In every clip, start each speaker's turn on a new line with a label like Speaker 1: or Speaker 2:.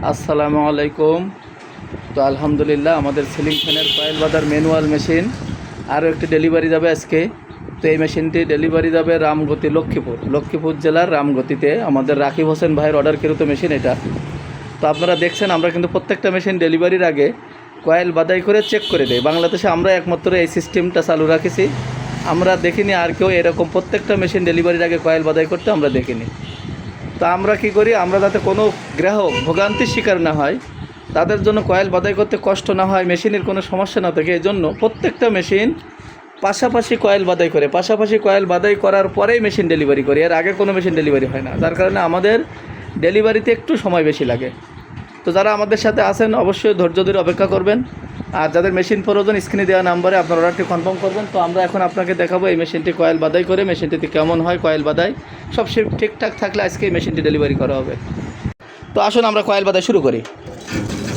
Speaker 1: আসসালামু আলাইকুম। তো আলহামদুলিল্লাহ আমাদের সিলিং ফ্যানের কয়েল বাঁধার ম্যানুয়াল মেশিন আরও একটি ডেলিভারি যাবে আজকে। তো এই মেশিনটি ডেলিভারি যাবে রামগতি লক্ষ্মীপুর জেলার রামগতিতে। আমাদের রাকিব হোসেন ভাইয়ের অর্ডারকৃত মেশিন এটা। তো আপনারা দেখছেন আমরা কিন্তু প্রত্যেকটা মেশিন ডেলিভারির আগে কয়েল বাঁধাই করে চেক করে দেয়। বাংলাদেশে আমরা একমাত্র এই সিস্টেমটা চালু রাখেছি। আমরা দেখিনি আর কেউ এরকম প্রত্যেকটা মেশিন ডেলিভারির আগে কয়েল বাঁধাই করতে আমরা দেখিনি। তো আমরা কি করি, আমরা যাতে কোনো গ্রাহক ভোগান্তির শিকার না হয়, তাদের জন্য কয়েল বাঁধাই করতে কষ্ট না হয়, মেশিনের কোনো সমস্যা না থাকে, এই জন্য প্রত্যেকটা মেশিন পাশাপাশি কয়েল বাঁধাই করার পরেই মেশিন ডেলিভারি করি। এর আগে কোনো মেশিন ডেলিভারি হয় না, যার কারণে আমাদের ডেলিভারিতে একটু সময় বেশি লাগে। তো যারা আমাদের সাথে আছেন অবশ্যই ধৈর্য ধরে অপেক্ষা করবেন। আর যাদের মেশিন প্রয়োজন স্ক্রিনে দেওয়া নাম্বারে আপনার অর্ডারটি কনফার্ম করবেন। তো আমরা এখন আপনাকে দেখাবো এই মেশিনটি কয়েল বাঁধাই করে মেশিনটিতে কেমন হয় কয়েল বাঁধাই। সব ঠিকঠাক থাকলে আজকে এই মেশিনটি ডেলিভারি করা হবে। তো আসুন আমরা কয়েল বাঁধাই শুরু করি।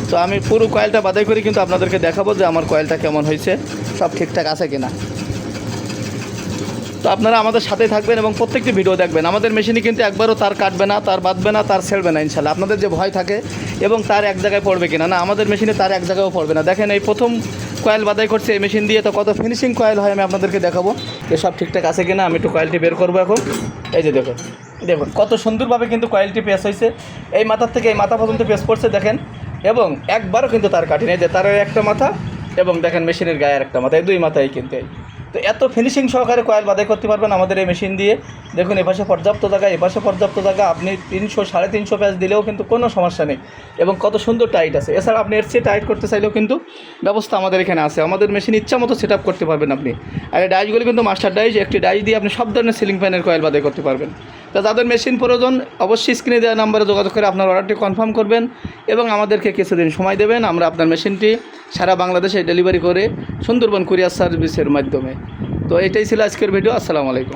Speaker 1: তো আমি পুরো কয়েলটা বাঁধাই করি কিন্তু আপনাদেরকে দেখাবো যে আমার কয়েলটা কেমন হয়েছে, সব ঠিকঠাক আছে কিনা। তো আপনারা আমাদের সাথেই থাকবেন এবং প্রত্যেকটি ভিডিও দেখবেন। আমাদের মেশিনে কিন্তু একবারও তার কাটবে না, তার বাঁধবে না, তার ছেড়বে না ইনশাল্লাহ। আপনাদের যে ভয় থাকে এবং তার এক জায়গায় পড়বে কিনা, না আমাদের মেশিনে তার এক জায়গায়ও পড়বে না। দেখেন এই প্রথম কয়েল বাঁধাই করছে এই মেশিন দিয়ে, তো কত ফিনিশিং কয়েল হয় আমি আপনাদেরকে দেখাবো যে সব ঠিকঠাক আছে কিনা। আমি একটু কয়েলটি বের করবো এখন। এই যে দেখুন কত সুন্দরভাবে কিন্তু কয়েলটি পেস হয়েছে। এই মাথার থেকে এই মাথা পর্যন্ত পেস করছে দেখেন, এবং একবারও কিন্তু তার কাটেনি। এই যে তারের একটা মাথা এবং দেখেন মেশিনের গায়ের একটা মাথা, এই দুই মাথায় কিন্তু তো এত ফিনিশিং সহকারে কয়েল বাঁধাই করতে পারবেন আমাদের এই মেশিন দিয়ে। দেখুন এপাশে পর্যাপ্ত জায়গা, এপাশে পর্যাপ্ত জায়গা, আপনি 300-350 প্যাচ দিলেও কিন্তু কোনো সমস্যা নেই এবং কত সুন্দর টাইট আছে। এছাড়া আপনি এর চেয়ে টাইট করতে চাইলেও কিন্তু ব্যবস্থা আমাদের এখানে আছে। আমাদের মেশিন ইচ্ছা মতো সেট আপ করতে পারবেন আপনি। আর এই ডাইসগুলি কিন্তু মাস্টার ডাইস, একটি ডাইস দিয়ে আপনি সব ধরনের সিলিং ফ্যানের কয়েল বাঁধাই করতে পারবেন। তা যাদের মেশিন প্রয়োজন অবশ্যই স্ক্রিনে দেওয়া নাম্বারে যোগাযোগ করে আপনার অর্ডারটি কনফার্ম করবেন এবং আমাদেরকে কিছুদিন সময় দেবেন। আমরা আপনার মেশিনটি সারা বাংলাদেশে ডেলিভারি করে সুন্দরবন কুরিয়ার সার্ভিসের মাধ্যমে। তো এটাই ছিল আজকের ভিডিও। আসসালামু আলাইকুম।